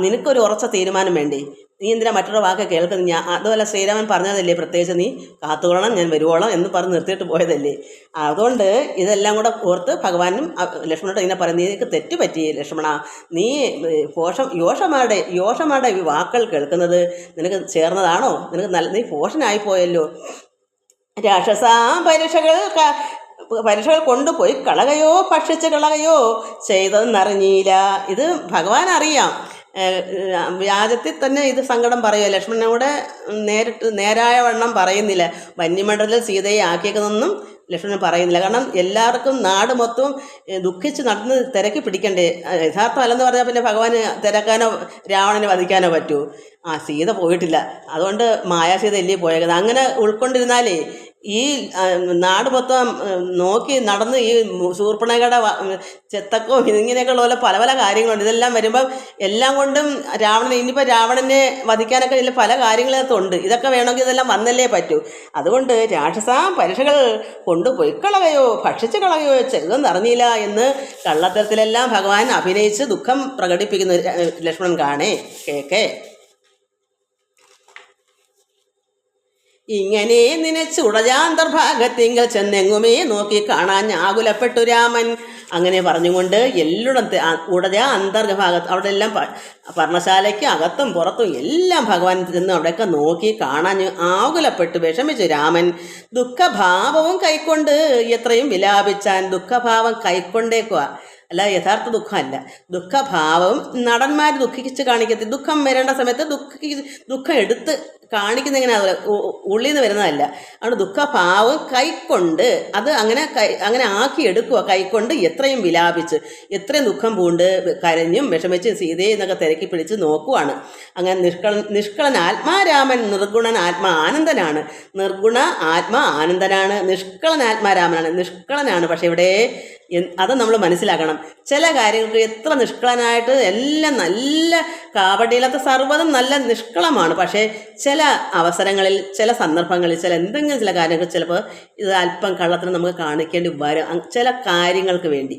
നിനക്കൊരു ഉറച്ച തീരുമാനം വേണ്ടേ? നീ എന്തിനാ മറ്റൊരു വാക്ക് കേൾക്കുന്നത്? അതുപോലെ ശ്രീരാമൻ പറഞ്ഞതല്ലേ, പ്രത്യേകിച്ച് നീ കാത്തുകൊള്ളണം, ഞാൻ വരുവോളം എന്ന് പറഞ്ഞ് നിർത്തിയിട്ട് പോയതല്ലേ. അതുകൊണ്ട് ഇതെല്ലാം കൂടെ ഓർത്ത് ഭഗവാനും ലക്ഷ്മണനോട് ഇങ്ങനെ പറയും, നിനക്ക് തെറ്റുപറ്റി ലക്ഷ്മണ, നീ യോഷമാരുടെ ഈ വാക്കുകൾ കേൾക്കുന്നത് നിനക്ക് ചേർന്നതാണോ? നീ പോഷനായിപ്പോയല്ലോ. രാക്ഷസാ പരീക്ഷകൾ കൊണ്ടുപോയി കളകയോ ഭക്ഷിച്ച് കളകയോ ചെയ്തതെന്നറിഞ്ഞില്ല. ഇത് ഭഗവാൻ അറിയാം. വ്യാജത്തിൽ തന്നെ ഇത് സങ്കടം പറയുക. ലക്ഷ്മണനോട് നേരായ വണ്ണം പറയുന്നില്ല. വന്യമണ്ഡലത്തിൽ സീതയെ ആക്കിയേക്കുന്നൊന്നും ലക്ഷ്മണൻ പറയുന്നില്ല. കാരണം എല്ലാവർക്കും നാട് മൊത്തവും ദുഃഖിച്ച് നടന്ന് തിരക്കി പിടിക്കണ്ടേ. യഥാർത്ഥം അല്ലെന്ന് പറഞ്ഞാൽ പിന്നെ ഭഗവാന് തിരക്കാനോ രാവണനെ വധിക്കാനോ പറ്റുമോ? സീത പോയിട്ടില്ല, അതുകൊണ്ട് മായാസീത അല്ലേ പോയേക്കുന്നത്. അങ്ങനെ ഉൾക്കൊണ്ടിരുന്നാലേ ഈ നാട് മൊത്തം നോക്കി നടന്ന് ഈ ശൂർപ്പണഖയുടെ ചെത്തക്കവും ഇങ്ങനെയൊക്കെയുള്ള പോലെ പല പല കാര്യങ്ങളുണ്ട്. ഇതെല്ലാം വരുമ്പം എല്ലാം കൊണ്ടും ഇനിയിപ്പോൾ രാവണനെ വധിക്കാനൊക്കെ ഇതിൽ പല കാര്യങ്ങളകത്തുണ്ട്. ഇതൊക്കെ വേണമെങ്കിൽ ഇതെല്ലാം വന്നല്ലേ പറ്റൂ. അതുകൊണ്ട് പരീക്ഷകൾ കൊണ്ടുപോയി കളകയോ ഭക്ഷിച്ച് കളകയോ ചെയ്തെന്ന് അറിഞ്ഞില്ല എന്ന് കള്ളത്തരത്തിലെല്ലാം ഭഗവാൻ അഭിനയിച്ച് ദുഃഖം പ്രകടിപ്പിക്കുന്ന ലക്ഷ്മണൻ കേക്കേ. ഇങ്ങനെ നനച്ച് ഉടജാന്തർഭാഗത്തിങ്കൽ ചെന്നെങ്ങുമേ നോക്കി കാണാൻ ആകുലപ്പെട്ടു രാമൻ. അങ്ങനെ പറഞ്ഞുകൊണ്ട് ഉടജ അന്തർഭാഗത്ത് അവിടെ എല്ലാം പർണശാലയ്ക്ക് അകത്തും പുറത്തും എല്ലാം ഭഗവാൻ ചെന്ന് അവിടെയൊക്കെ നോക്കി കാണാൻ ആകുലപ്പെട്ട് വിഷമിച്ചു രാമൻ. ദുഃഖഭാവവും കൈക്കൊണ്ട് എത്രയും വിലാപിച്ചാൻ. ദുഃഖഭാവം കൈക്കൊണ്ടേക്കുക, അല്ല യഥാർത്ഥ ദുഃഖമല്ല. ദുഃഖഭാവം നടന്മാർ ദുഃഖിച്ച് കാണിക്കത്തില്ല. ദുഃഖം വരേണ്ട സമയത്ത് ദുഃഖം എടുത്ത് കാണിക്കുന്ന ഇങ്ങനെ ഉള്ളിൽ നിന്ന് വരുന്നതല്ല. അതുകൊണ്ട് ദുഃഖഭാവം കൈക്കൊണ്ട് അത് അങ്ങനെ ആക്കിയെടുക്കുക. കൈക്കൊണ്ട് എത്രയും വിലാപിച്ച് എത്രയും ദുഃഖം പൂണ്ട് കരഞ്ഞും വിഷമിച്ച് സീതയെ എന്നൊക്കെ തിരക്കി പിടിച്ച് നോക്കുവാണ്. അങ്ങനെ നിഷ്കളൻ ആത്മാരാമൻ നിർഗുണൻ ആത്മാ ആനന്ദനാണ്. നിർഗുണ ആത്മാ ആനന്ദനാണ്. നിഷ്കളൻ ആത്മാരാമനാണ്. നിഷ്കളനാണ്. പക്ഷെ ഇവിടെ അത് നമ്മൾ മനസ്സിലാക്കണം. ചില കാര്യങ്ങൾക്ക് എത്ര നിഷ്കളനായിട്ട് എല്ലാം നല്ല കാപട്യമില്ലാത്ത സർവ്വതും നല്ല നിഷ്കളമാണ്. പക്ഷേ ചില അവസരങ്ങളിൽ ചില സന്ദർഭങ്ങളിൽ എന്തെങ്കിലും ചില കാര്യങ്ങൾ ചിലപ്പോൾ ഇത് അല്പം കള്ളത്തരം നമുക്ക് കാണിക്കേണ്ടി വരും. ചില കാര്യങ്ങൾക്ക് വേണ്ടി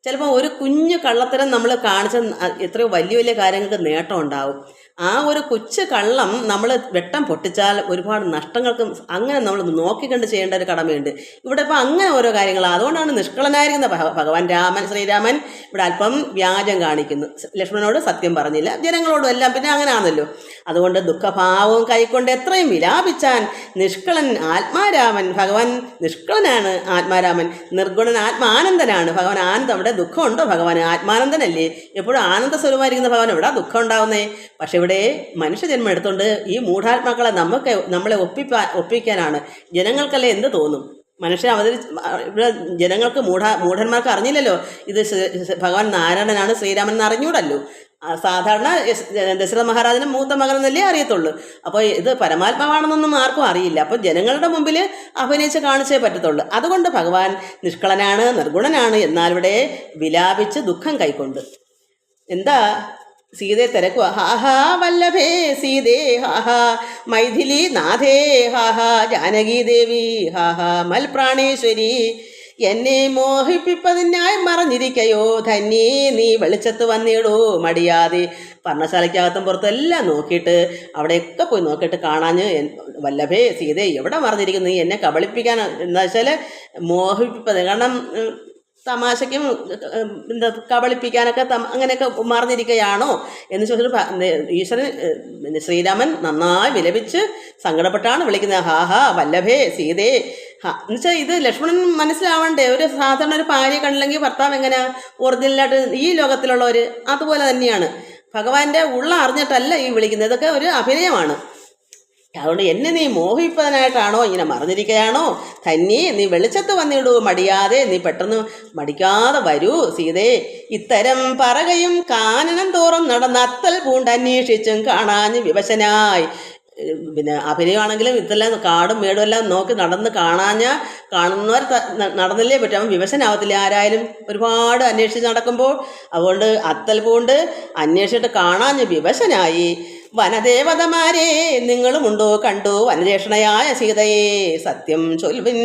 ചിലപ്പോൾ ഒരു കുഞ്ഞു കള്ളത്തരം നമ്മൾ കാണിച്ച എത്രയോ വലിയ വലിയ കാര്യങ്ങൾക്ക് നേട്ടം ഉണ്ടാവും. ആ ഒരു കൊച്ചു കള്ളം നമ്മൾ വെട്ടം പൊട്ടിച്ചാൽ ഒരുപാട് നഷ്ടങ്ങൾക്കും അങ്ങനെ നമ്മൾ നോക്കിക്കണ്ട് ചെയ്യേണ്ട ഒരു കടമയുണ്ട്. ഇവിടെ ഇപ്പോൾ അങ്ങനെ ഓരോ കാര്യങ്ങളാണ്. അതുകൊണ്ടാണ് നിഷ്കളനായിരിക്കുന്ന ഭഗവാൻ ശ്രീരാമൻ ഇവിടെ അല്പം വ്യാജം കാണിക്കുന്നു. ലക്ഷ്മണനോട് സത്യം പറഞ്ഞില്ല, ജനങ്ങളോടും എല്ലാം പിന്നെ അങ്ങനെ ആണല്ലോ. അതുകൊണ്ട് ദുഃഖഭാവവും കൈക്കൊണ്ട് എത്രയും വിലാപിച്ചാൻ നിഷ്കളൻ ആത്മാരാമൻ. ഭഗവാൻ നിഷ്കളനാണ് ആത്മാരാമൻ. നിർഗുണൻ ആത്മാനന്ദനാണ്. ഭഗവാൻ ആനന്ദം. അവിടെ ദുഃഖമുണ്ടോ? ഭഗവാൻ ആത്മാനന്ദനല്ലേ? എപ്പോഴും ആനന്ദ സ്വരൂപമായിരിക്കുന്ന ഭഗവാൻ എവിടെ ദുഃഖം ഉണ്ടാവുന്നേ? പക്ഷെ ഇവിടെ മനുഷ്യജന്മം എടുത്തുകൊണ്ട് ഈ മൂഢാത്മാക്കളെ നമ്മളെ ഒപ്പിക്കാനാണ്. ജനങ്ങൾക്കല്ലേ എന്ത് തോന്നും? മനുഷ്യൻ ഇവിടെ ജനങ്ങൾക്ക് മൂഢന്മാർക്ക് അറിഞ്ഞില്ലല്ലോ ഇത് ഭഗവാൻ നാരായണനാണ്, ശ്രീരാമൻ എന്ന് അറിഞ്ഞൂടല്ലോ. സാധാരണ ദശരഥ മഹാരാജന് മൂത്ത മകനെന്നല്ലേ അറിയത്തുള്ളൂ. അപ്പോൾ ഇത് പരമാത്മാവാണെന്നൊന്നും ആർക്കും അറിയില്ല. അപ്പോൾ ജനങ്ങളുടെ മുമ്പിൽ അഭിനയിച്ച് കാണിച്ചേ പറ്റത്തുള്ളൂ. അതുകൊണ്ട് ഭഗവാൻ നിഷ്കളനാണ്, നിർഗുണനാണ്. എന്നാൽ ഇവിടെ വിലാപിച്ച് ദുഃഖം കൈക്കൊണ്ട് എന്താ സീതയെ തിരക്കുക. ഹാഹാ വല്ലഭേ സീതേ, ഹാഹാ മൈഥിലി നാഥേ, ഹാഹാ ജാനകി ദേവി, ഹാഹാ മൽപ്രാണേശ്വരി, എന്നെ മോഹിപ്പിപ്പതിനായി മറഞ്ഞിരിക്കയോ ധന്യേ നീ വെളിച്ചത്ത് വന്നിടൂ മടിയാതെ. പർണശാലയ്ക്കകത്തും പുറത്തെല്ലാം നോക്കിയിട്ട് അവിടെയൊക്കെ പോയി നോക്കിയിട്ട് കാണാഞ്ഞ് വല്ലഭേ സീതേ എവിടെ മറഞ്ഞിരിക്കുന്നു? എന്നെ കബളിപ്പിക്കാൻ എന്താ വെച്ചാൽ മോഹിപ്പിപ്പത്. കാരണം തമാശയ്ക്കും എന്താ കബളിപ്പിക്കാനൊക്കെ അങ്ങനെയൊക്കെ മറന്നിരിക്കുകയാണോ എന്ന് ചോദിച്ചിട്ട് ഈശ്വരൻ ശ്രീരാമൻ നന്നായി വിലപിച്ച് സങ്കടപ്പെട്ടാണ് വിളിക്കുന്നത്. ഹാഹാ വല്ലഭേ സീതേ. എന്നുവെച്ചാൽ ഇത് ലക്ഷ്മണൻ മനസ്സിലാവണ്ടേ. ഒരു സാധാരണ ഒരു ഭാര്യ കണ്ടില്ലെങ്കിൽ ഭർത്താവ് എങ്ങനെയാ ഒറിജിനലായിട്ട് ഈ ലോകത്തിലുള്ളവർ അതുപോലെ തന്നെയാണ്. ഭഗവാന്റെ ഉള്ള അറിഞ്ഞിട്ടല്ല ഈ വിളിക്കുന്നത്. ഇതൊക്കെ ഒരു അഭിനയമാണ്. അതുകൊണ്ട് എന്നെ നീ മോഹിപ്പതിനായിട്ടാണോ ഇങ്ങനെ മറന്നിരിക്കുകയാണോ? ധന്യേ നീ വെളിച്ചത്ത് വന്നിടൂ മടിയാതെ. നീ പെട്ടെന്ന് മടിക്കാതെ വരൂ സീതേ. ഇത്തരം പറകയും കാനനം തോറും നടന്ന് അത്തൽ പൂണ്ടന്വേഷിച്ചും കാണാഞ്ഞ് വിവശനായി. പിന്നെ അഭിനയമാണെങ്കിലും ഇതെല്ലാം കാടും മേടും എല്ലാം നോക്കി നടന്ന് കാണുന്നവർ നടന്നില്ലേ പറ്റും. അവൻ വിവശനാവത്തില്ല ആരായാലും ഒരുപാട് അന്വേഷിച്ച് നടക്കുമ്പോൾ. അതുകൊണ്ട് അത്തൽ പൂണ്ട് അന്വേഷിച്ചിട്ട് കാണാഞ്ഞ് വിവശനായി. വനദേവതമാരെ നിങ്ങളുമുണ്ടോ കണ്ടു വനജേഷണയായ സീതയെ സത്യം ചൊൽവിൻ.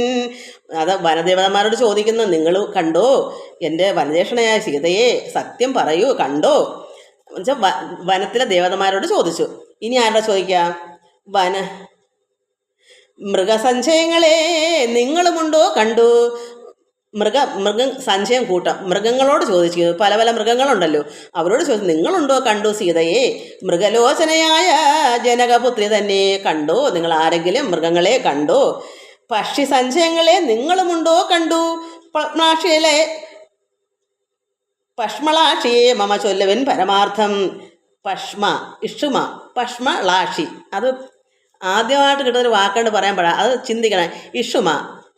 അത് വനദേവതമാരോട് ചോദിക്കുന്നു, നിങ്ങൾ കണ്ടോ എൻ്റെ വനജേഷണയായ സീതയെ? സത്യം പറയൂ, കണ്ടോ എന്നുവെച്ചാൽ വനത്തിലെ ദേവതമാരോട് ചോദിച്ചു. ഇനി ആരോടാ ചോദിക്കാം? മൃഗസഞ്ചയങ്ങളെ നിങ്ങളുമുണ്ടോ കണ്ടു. മൃഗം സംശയം കൂട്ടാം. മൃഗങ്ങളോട് ചോദിച്ചു. പല പല മൃഗങ്ങളുണ്ടല്ലോ, അവരോട് ചോദിച്ചു നിങ്ങളുണ്ടോ കണ്ടു സീതയെ? മൃഗലോചനയായ ജനകപുത്രി തന്നെ കണ്ടോ? നിങ്ങൾ ആരെങ്കിലും മൃഗങ്ങളെ കണ്ടോ? പക്ഷി സഞ്ചയങ്ങളെ നിങ്ങളുമുണ്ടോ കണ്ടു. പഷ്മളാക്ഷിയെ മമ ചൊല്ലുവൻ പരമാർത്ഥം. പഷ്മളാക്ഷി അത് ആദ്യമായിട്ട് കിട്ടുന്നൊരു വാക്കുകൊണ്ട് പറയാൻ പാടാ. അത് ചിന്തിക്കണം. ഇഷുമ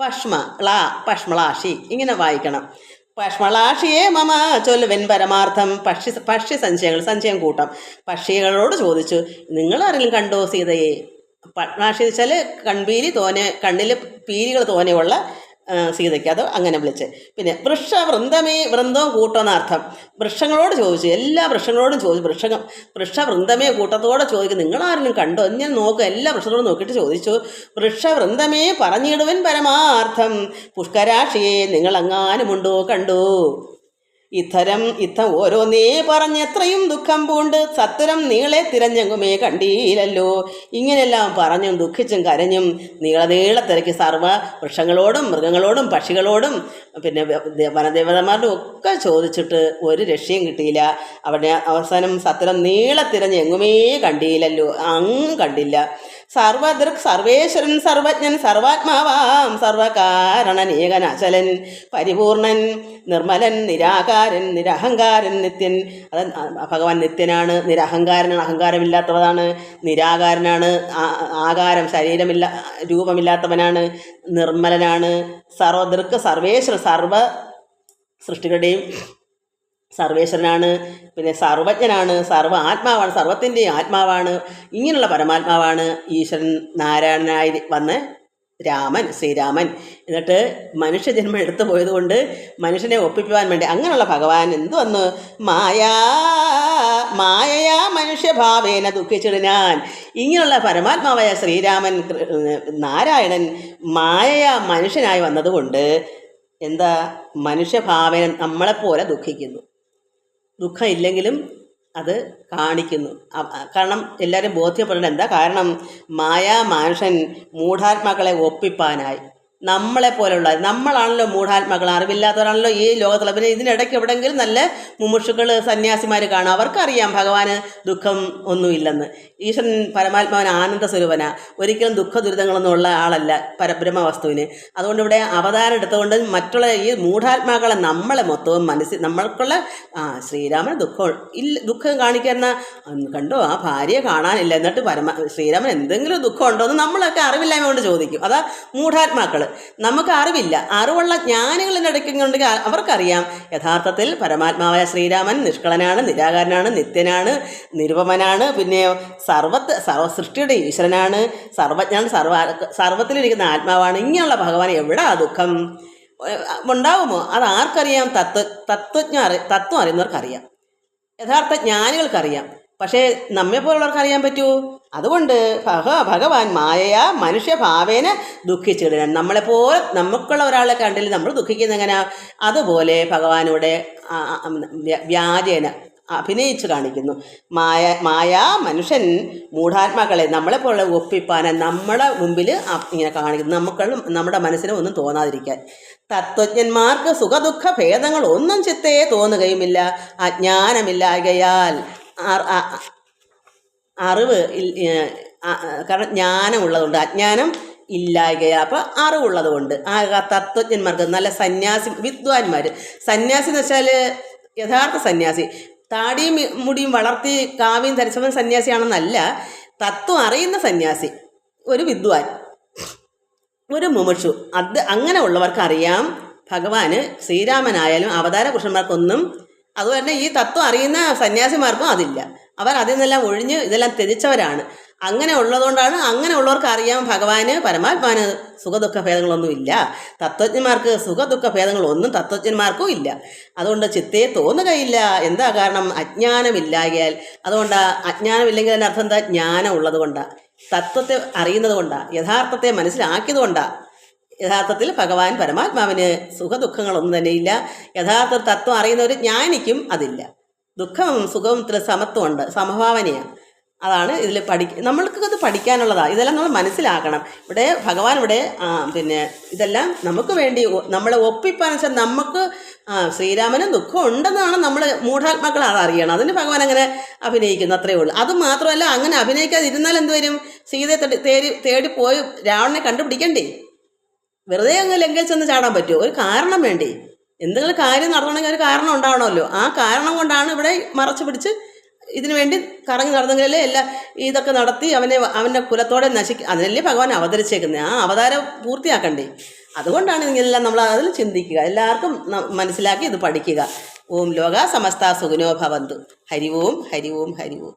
പഷ്മളാക്ഷി ഇങ്ങനെ വായിക്കണം. പഷ്മളാക്ഷിയെ മമ ചൊല്ലുവൻ പരമാർത്ഥം. പക്ഷി സംശയം കൂട്ടാം. പക്ഷികളോട് ചോദിച്ചു നിങ്ങൾ ആരെങ്കിലും കണ്ടോ സീതയെ? പത്മാക്ഷി വെച്ചാൽ കണ്ണിൽ പീലികൾ തോനെയുള്ള സീതയ്ക്ക്, അത് അങ്ങനെ വിളിച്ച്. പിന്നെ വൃന്ദവും കൂട്ടമെന്നർത്ഥം. വൃക്ഷങ്ങളോട് ചോദിച്ചു, എല്ലാ വൃക്ഷങ്ങളോടും ചോദിച്ചു. വൃക്ഷവൃന്ദമേ കൂട്ടത്തോടെ ചോദിക്കും നിങ്ങളാരെങ്കിലും കണ്ടോ? ഞാൻ നോക്കുക, എല്ലാ വൃക്ഷങ്ങളോടും നോക്കിയിട്ട് ചോദിച്ചു. വൃക്ഷവൃന്ദമേ പറഞ്ഞിടുവൻ പരമാർത്ഥം. പുഷ്കരാക്ഷിയെ നിങ്ങളെങ്ങാനുമുണ്ടോ കണ്ടു. ഇത്തരം ഓരോന്നേ പറഞ്ഞെത്രയും ദുഃഖം പൂണ്ട് സത്വരം നീളെ തിരഞ്ഞെങ്ങുമേ കണ്ടീലല്ലോ. ഇങ്ങനെയെല്ലാം പറഞ്ഞും ദുഃഖിച്ചും കരഞ്ഞും നീള തിരക്കി സർവ്വ വൃക്ഷങ്ങളോടും മൃഗങ്ങളോടും പക്ഷികളോടും പിന്നെ വനദേവതമാരോടും ഒക്കെ ചോദിച്ചിട്ട് ഒരു രക്ഷയും കിട്ടിയില്ല. അവിടെ അവസാനം സത്വരം നീളെ തിരഞ്ഞ് എങ്ങുമേ കണ്ടില്ലല്ലോ, അങ്ങും കണ്ടില്ല. സർവദൃക് സർവേശ്വരൻ സർവജ്ഞൻ സർവാത്മാവാം സർവകാരണനേകനാചലൻ പരിപൂർണൻ നിർമ്മലൻ നിരാകാരൻ നിരഹങ്കാരൻ നിത്യൻ. അത് ഭഗവാൻ നിത്യനാണ്, നിരഹങ്കാരനാണ്, അഹങ്കാരമില്ലാത്തവനാണ്, നിരാകാരനാണ്, ആകാരം രൂപമില്ലാത്തവനാണ്, നിർമ്മലനാണ്, സർവദൃക് സർവേശ്വരൻ സർവ സൃഷ്ടികളുടെയും സർവേശ്വരനാണ്, പിന്നെ സർവജ്ഞനാണ്, സർവ ആത്മാവാണ്, സർവത്തിൻ്റെയും ആത്മാവാണ്. ഇങ്ങനെയുള്ള പരമാത്മാവാണ് ഈശ്വരൻ നാരായണനായി വന്ന് ശ്രീരാമൻ. എന്നിട്ട് മനുഷ്യജന്മം എടുത്തു പോയതുകൊണ്ട് മനുഷ്യനെ ഒപ്പിക്കുവാൻ വേണ്ടി അങ്ങനെയുള്ള ഭഗവാൻ എന്തു വന്നു? മായയാ മനുഷ്യഭാവേന ദുഃഖിച്ചിടാൻ. ഇങ്ങനെയുള്ള പരമാത്മാവായ ശ്രീരാമൻ നാരായണൻ മായയാ മനുഷ്യനായി വന്നതുകൊണ്ട് എന്താ മനുഷ്യഭാവേന നമ്മളെപ്പോലെ ദുഃഖിക്കുന്നു. ദുഃഖം ഇല്ലെങ്കിലും അത് കാണിക്കുന്നു. കാരണം എല്ലാവരും ബോധ്യപ്പെടേണ്ട എന്താ കാരണം? മനുഷ്യൻ മൂഢാത്മാക്കളെ ഒപ്പിപ്പാനായി നമ്മളെപ്പോലെയുള്ള നമ്മളാണല്ലോ മൂഢാത്മാക്കൾ, അറിവില്ലാത്തവരാണല്ലോ ഈ ലോകത്തുള്ള. പിന്നെ ഇതിനിടയ്ക്ക് എവിടെയെങ്കിലും നല്ല മുമുക്ഷുക്കൾ സന്യാസിമാർ കാണും, അവർക്കറിയാം ഭഗവാന് ദുഃഖം ഒന്നുമില്ലെന്ന്. ഈശ്വരൻ പരമാത്മാവൻ ആനന്ദ സ്വരൂപനാ, ഒരിക്കലും ദുഃഖ ദുരിതങ്ങളൊന്നും ഉള്ള ആളല്ല പരബ്രഹ്മവസ്തുവിന്. അതുകൊണ്ട് ഇവിടെ അവതാരം എടുത്തുകൊണ്ട് മറ്റുള്ള ഈ മൂഢാത്മാക്കളെ നമ്മളെ മൊത്തവും നമ്മൾക്കുള്ള ശ്രീരാമന് ദുഃഖം കാണിക്കുന്ന കണ്ടോ ആ ഭാര്യയെ കാണാനില്ല, എന്നിട്ട് ശ്രീരാമൻ എന്തെങ്കിലും ദുഃഖം ഉണ്ടോ എന്ന് നമ്മളൊക്കെ അറിവില്ലായ്മ കൊണ്ട് ചോദിക്കും. അതാ മൂഢാത്മാക്കൾ. നമുക്ക് അറിവില്ല. അറിവുള്ള ജ്ഞാനികളിൻ്റെ ഇടയ്ക്കുണ്ടെങ്കിൽ അവർക്കറിയാം യഥാർത്ഥത്തിൽ പരമാത്മാവായ ശ്രീരാമൻ നിഷ്കളനാണ്, നിരാകാരനാണ്, നിത്യനാണ്, നിരുപമനാണ്, പിന്നെ സർവസൃഷ്ടിയുടെ ഈശ്വരനാണ്, സർവജ്ഞൻ, സർവത്തിലിരിക്കുന്ന ആത്മാവാണ്. ഇങ്ങനെയുള്ള ഭഗവാൻ എവിടെ ആ ദുഃഖം ഉണ്ടാവുമോ? അത് ആർക്കറിയാം? തത്വം അറിയുന്നവർക്കറിയാം, യഥാർത്ഥ ജ്ഞാനികൾക്കറിയാം. പക്ഷേ നമ്മെപ്പോലുള്ളവർക്ക് അറിയാൻ പറ്റൂ? അതുകൊണ്ട് ഭഗവാൻ മായയാ മനുഷ്യഭാവേന ദുഃഖിച്ചിടണം. നമ്മളെപ്പോലെ നമുക്കുള്ള ഒരാളെ കണ്ടില്ല നമ്മൾ ദുഃഖിക്കുന്ന എങ്ങനെയാ? അതുപോലെ ഭഗവാനൂടെ വ്യാജേന അഭിനയിച്ച് കാണിക്കുന്നു. മായാ മനുഷ്യൻ മൂഢാത്മാക്കളെ നമ്മളെപ്പോലുള്ള ഒപ്പിപ്പാനെ നമ്മുടെ മുമ്പിൽ ഇങ്ങനെ കാണിക്കുന്നു, നമ്മുടെ മനസ്സിന് ഒന്നും തോന്നാതിരിക്കാൻ. തത്വജ്ഞന്മാർക്ക് സുഖദുഃഖ ഭേദങ്ങൾ ഒന്നും ചിത്തേ തോന്നുകയുമില്ല. അജ്ഞാനമില്ലായകയാൽ അറിവ് കാരണം ജ്ഞാനമുള്ളതുകൊണ്ട് അജ്ഞാനം ഇല്ലായകയാൽ. അപ്പോൾ അറിവുള്ളത് കൊണ്ട് തത്വജ്ഞന്മാർക്ക് നല്ല വിദ്വാൻമാർ. സന്യാസി എന്ന് വെച്ചാൽ യഥാർത്ഥ സന്യാസി താടിയും മുടിയും വളർത്തി കാവ്യം ധരിച്ചവൻ സന്യാസിയാണെന്നല്ല, തത്വം അറിയുന്ന സന്യാസി, ഒരു വിദ്വാൻ, ഒരു മുമുക്ഷു. അങ്ങനെ ഉള്ളവർക്ക് അറിയാം ഭഗവാന് ശ്രീരാമനായാലും അവതാര പുരുഷന്മാർക്കൊന്നും. അതുപോലെ ഈ തത്വം അറിയുന്ന സന്യാസിമാർക്കും അതില്ല. അവർ അതിൽ നിന്നെല്ലാം ഒഴിഞ്ഞ് ഇതെല്ലാം ത്യജിച്ചവരാണ്. അങ്ങനെ ഉള്ളതുകൊണ്ടാണ് അങ്ങനെ ഉള്ളവർക്ക് അറിയാം ഭഗവാന് പരമാത്മാന് സുഖദുഃഖ ഭേദങ്ങളൊന്നും ഇല്ല. തത്വജ്ഞന്മാർക്ക് സുഖദുഃഖ ഭേദങ്ങളൊന്നും തത്വജ്ഞന്മാർക്കും ഇല്ല. അതുകൊണ്ട് ചിത്തേ തോന്നുകയില്ല. എന്താ കാരണം? അജ്ഞാനമില്ലായകയാൽ. അതുകൊണ്ട് അജ്ഞാനമില്ലെങ്കിൽ അതിൻ്റെ അർത്ഥം എന്താ? ജ്ഞാനം ഉള്ളത് കൊണ്ടാണ്, തത്വത്തെ അറിയുന്നത് കൊണ്ടാണ്, യഥാർത്ഥത്തെ മനസ്സിലാക്കിയത് കൊണ്ടാണ്. യഥാർത്ഥത്തിൽ ഭഗവാൻ പരമാത്മാവിന് സുഖദുഃഖങ്ങളൊന്നും തന്നെയില്ല. യഥാർത്ഥ തത്വം അറിയുന്ന ഒരു ജ്ഞാനിക്കും അതില്ല. ദുഃഖവും സുഖവും സമത്വമുണ്ട്, സമഭാവനയാണ്. അതാണ് ഇതിൽ നമ്മൾക്കത് പഠിക്കാനുള്ളതാണ്. ഇതെല്ലാം നമ്മൾ മനസ്സിലാക്കണം. ഭഗവാൻ പിന്നെ ഇതെല്ലാം നമുക്ക് വേണ്ടി നമ്മളെ ഒപ്പിപ്പാന്ന് വെച്ചാൽ നമുക്ക് ശ്രീരാമന് ദുഃഖം ഉണ്ടെന്നാണ് നമ്മൾ മൂഢാത്മാക്കൾ അതറിയണം. അതിന് ഭഗവാൻ അങ്ങനെ അഭിനയിക്കുന്നു, അത്രയേ ഉള്ളൂ. അത് മാത്രമല്ല, അങ്ങനെ അഭിനയിക്കാതിരുന്നാൽ എന്തുവരും? സീതയെ തേടി പോയി രാവണനെ കണ്ടുപിടിക്കണ്ടേ? വെറുതെ അങ്ങ് ലങ്കയിൽ ചെന്ന് ചാടാൻ പറ്റുമോ? ഒരു കാരണം വേണ്ടേ? എന്തെങ്കിലും കാര്യം നടത്തണമെങ്കിൽ ഒരു കാരണം ഉണ്ടാവണമല്ലോ. ആ കാരണം കൊണ്ടാണ് ഇവിടെ മറച്ചു പിടിച്ച് ഇതിനു വേണ്ടി കറങ്ങി നടന്നെങ്കിലല്ലേ ഇതൊക്കെ നടത്തി അവൻ്റെ കുലത്തോടെ അതിനല്ലേ ഭഗവാൻ അവതരിച്ചേക്കുന്നത്. ആ അവതാരം പൂർത്തിയാക്കണ്ടേ? അതുകൊണ്ടാണ് ഇങ്ങനെല്ലാം നമ്മൾ അതിൽ ചിന്തിക്കുക, എല്ലാവർക്കും മനസ്സിലാക്കി ഇത് പഠിക്കുക. ഓം ലോകാ സമസ്ത സുഖിനോ ഭവന്തു. ഹരി ഓം ഹരി ഓം ഹരി ഓം.